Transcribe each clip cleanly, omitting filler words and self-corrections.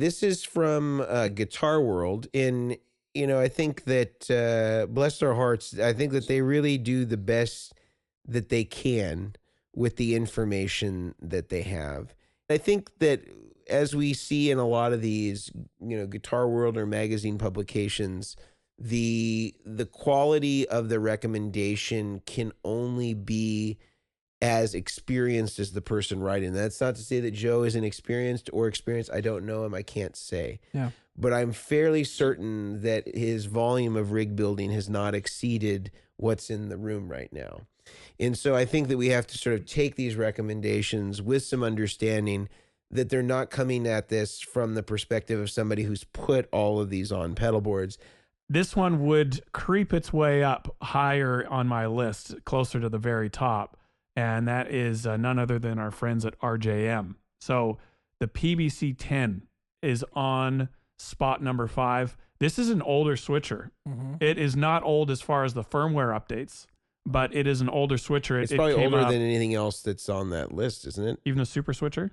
this is from Guitar World. And, I think that, bless their hearts, I think that they really do the best that they can with the information that they have. I think that as we see in a lot of these, Guitar World or magazine publications, the quality of the recommendation can only be as experienced as the person writing. That's not to say that Joe isn't experienced or experienced. I don't know him. I can't say. Yeah. But I'm fairly certain that his volume of rig building has not exceeded what's in the room right now. And so I think that we have to sort of take these recommendations with some understanding that they're not coming at this from the perspective of somebody who's put all of these on pedal boards. This one would creep its way up higher on my list, closer to the very top. And that is none other than our friends at RJM. So the PBC 10 is on spot number 5. This is an older switcher. Mm-hmm. It is not old as far as the firmware updates, but it is an older switcher. It's probably older than anything else that's on that list, isn't it? Even the super switcher?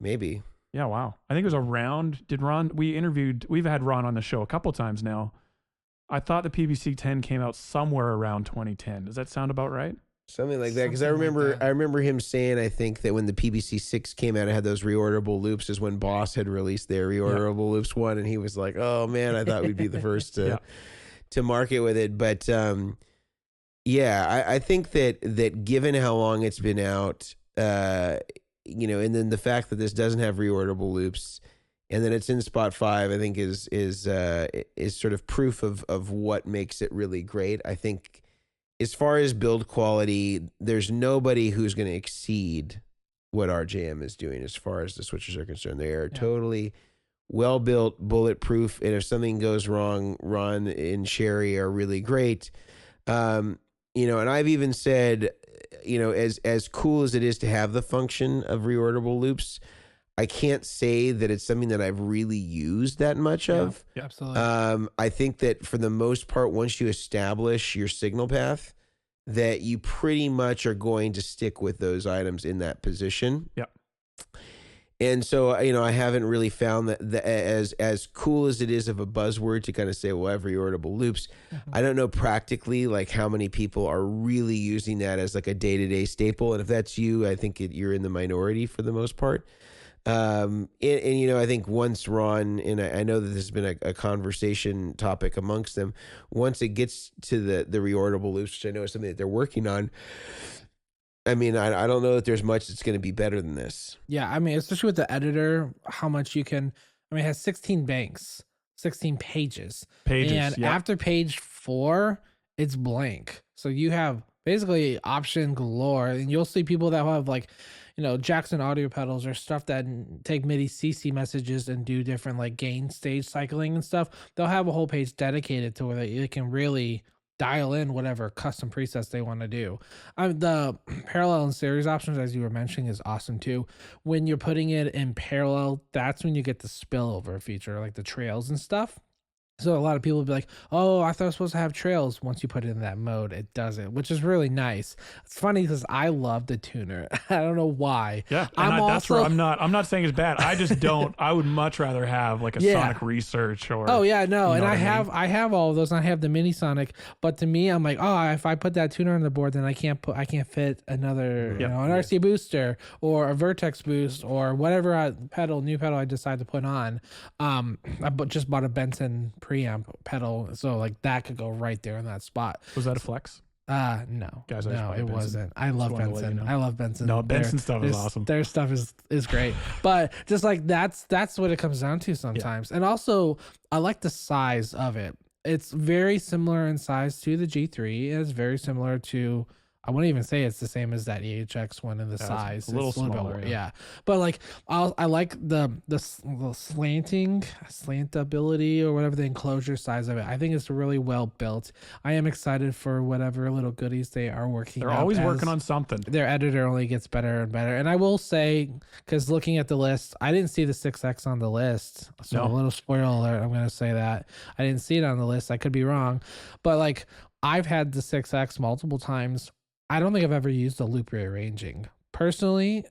Maybe. Yeah, wow. I think it was around, we've had Ron on the show a couple times now. I thought the PBC 10 came out somewhere around 2010. Does that sound about right? Something like that, because I remember him saying, I think, that when the PBC 6 came out, it had those reorderable loops, is when Boss had released their reorderable loops one, and he was like, "Oh man, I thought we'd be the first to market with it." But I think that given how long it's been out, and then the fact that this doesn't have reorderable loops, and then it's in spot 5, I think is sort of proof of what makes it really great. I think, as far as build quality, there's nobody who's going to exceed what RJM is doing as far as the switches are concerned. They are totally well-built, bulletproof, and if something goes wrong, Ron and Sherry are really great. And I've even said, as cool as it is to have the function of reorderable loops, I can't say that it's something that I've really used that much of. Yeah, absolutely. I think that for the most part, once you establish your signal path, that you pretty much are going to stick with those items in that position. Yeah. And so, I haven't really found that as cool as it is of a buzzword to kind of say, well, every reorderable loops. Mm-hmm. I don't know practically like how many people are really using that as like a day-to-day staple. And if that's you, I think you're in the minority for the most part. And I think once Ron, and I know that this has been a conversation topic amongst them, once it gets to the reorderable loops, which I know is something that they're working on, I mean, I don't know that there's much that's going to be better than this. Yeah, I mean, especially with the editor, how much you can, it has 16 banks, 16 pages. And after page 4, it's blank. So you have basically option galore, and you'll see people that have like, Jackson audio pedals or stuff that take MIDI CC messages and do different like gain stage cycling and stuff. They'll have a whole page dedicated to where they can really dial in whatever custom presets they want to do. The parallel and series options, as you were mentioning, is awesome too. When you're putting it in parallel, that's when you get the spillover feature, like the trails and stuff. So a lot of people will be like, oh, I thought I was supposed to have trails. Once you put it in that mode, it doesn't, which is really nice. It's funny because I love the tuner. I don't know why. Yeah, that's where I'm not saying it's bad. I just don't. I would much rather have like a Sonic Research or. Oh yeah, no, and I have all of those. And I have the mini Sonic, but to me, I'm like, oh, if I put that tuner on the board, then I can't fit another, an RC booster or a Vertex boost or whatever new pedal I decide to put on. I just bought a Benson preamp pedal, so like that could go right there in that spot. Was that a flex? No, guys, no, it wasn't. I love Benson. I love Benson. No, Benson stuff is awesome. Their stuff is great, but just like that's what it comes down to sometimes. And also, I like the size of it. It's very similar in size to the G3. It's very similar to. I wouldn't even say it's the same as that EHX one in the size. A little smaller. Yeah. But like I like the slantability or whatever, the enclosure size of it. I think it's really well built. I am excited for whatever little goodies they are working on. They're always working on something. Their editor only gets better and better. And I will say, because looking at the list, I didn't see the 6X on the list. So a little spoiler alert, I'm going to say that. I didn't see it on the list. I could be wrong. But like I've had the 6X multiple times. I don't think I've ever used a loop rearranging. Personally,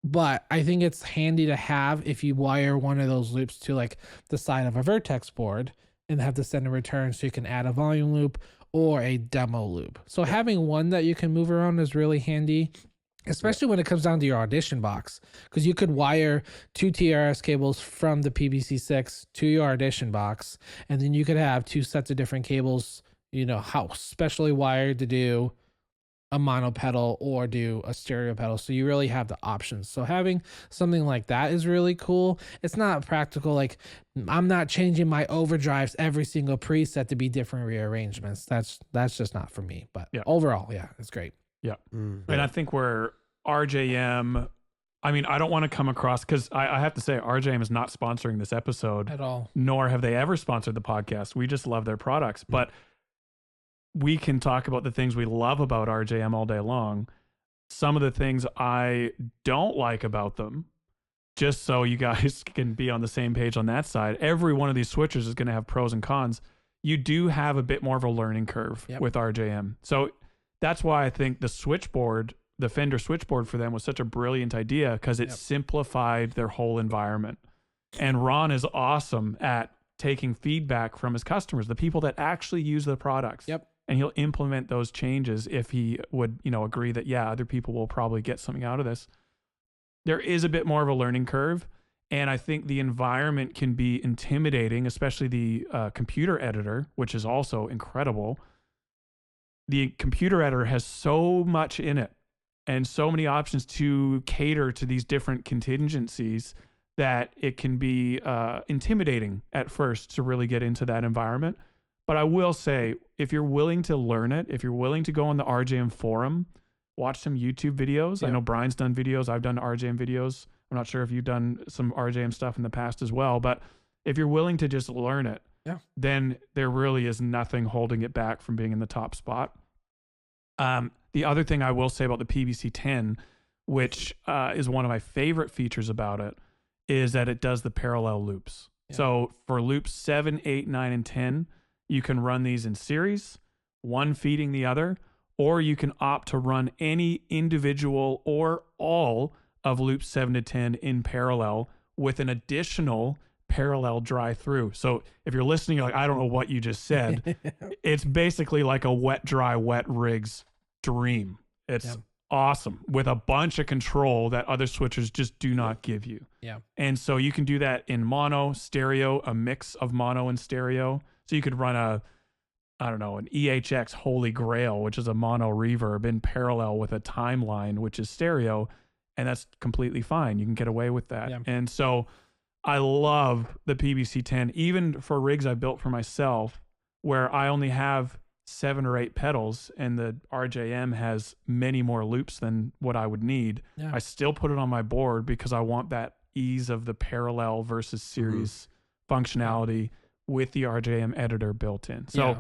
But I think it's handy to have if you wire one of those loops to like the side of a Vertex board and have to send a return, so you can add a volume loop or a demo loop. So having one that you can move around is really handy, especially when it comes down to your audition box, because you could wire 2 TRS cables from the PBC6 to your audition box, and then you could have 2 sets of different cables, house specially wired to do a mono pedal or do a stereo pedal. So you really have the options. So having something like that is really cool. It's not practical. Like, I'm not changing my overdrives every single preset to be different rearrangements. That's just not for me. But overall, it's great. Yeah. Mm-hmm. And I think where RJM, I mean, I don't want to come across, because I have to say RJM is not sponsoring this episode at all, nor have they ever sponsored the podcast. We just love their products. Mm-hmm. But we can talk about the things we love about RJM all day long. Some of the things I don't like about them, just so you guys can be on the same page on that side. Every one of these switchers is going to have pros and cons. You do have a bit more of a learning curve with RJM. So that's why I think the switchboard, the Fender switchboard for them was such a brilliant idea, because it simplified their whole environment. And Ron is awesome at taking feedback from his customers, the people that actually use the products. And he'll implement those changes if he would, agree that, other people will probably get something out of this. There is a bit more of a learning curve. And I think the environment can be intimidating, especially the computer editor, which is also incredible. The computer editor has so much in it and so many options to cater to these different contingencies that it can be intimidating at first to really get into that environment. But I will say, if you're willing to learn it, if you're willing to go on the RJM forum, watch some YouTube videos. I know Brian's done videos. I've done RJM videos. I'm not sure if you've done some RJM stuff in the past as well. But if you're willing to just learn it, then there really is nothing holding it back from being in the top spot. The other thing I will say about the PBC 10, which is one of my favorite features about it, is that it does the parallel loops. So for loops 7, 8, 9, and 10, you can run these in series, one feeding the other, or you can opt to run any individual or all of loops 7 to 10 in parallel with an additional parallel dry through. So if you're listening, you're like, I don't know what you just said. It's basically like a wet, dry, wet rigs dream. It's awesome, with a bunch of control that other switchers just do not give you. And so you can do that in mono, stereo, a mix of mono and stereo. So you could run an EHX Holy Grail, which is a mono reverb, in parallel with a timeline, which is stereo, and that's completely fine. You can get away with that. And so I love the PBC 10, even for rigs I built for myself, where I only have 7 or 8 pedals and the RJM has many more loops than what I would need. I still put it on my board because I want that ease of the parallel versus series functionality with the RJM editor built in. So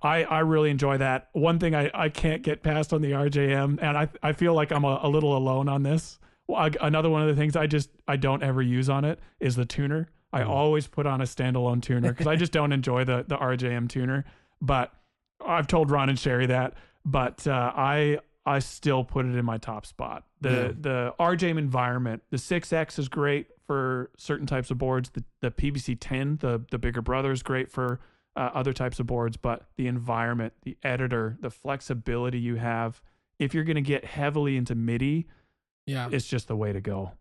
I really enjoy that. One thing I can't get past on the RJM, and I feel like I'm a little alone on this. Another one of the things I don't ever use on it is the tuner. I always put on a standalone tuner because I just don't enjoy the RJM tuner. But I've told Ron and Sherry that, but I still put it in my top spot. The RJM environment, the 6X is great for certain types of boards. The PBC 10, the bigger brother, is great for other types of boards, but the environment, the editor, the flexibility you have, if you're going to get heavily into MIDI, it's just the way to go.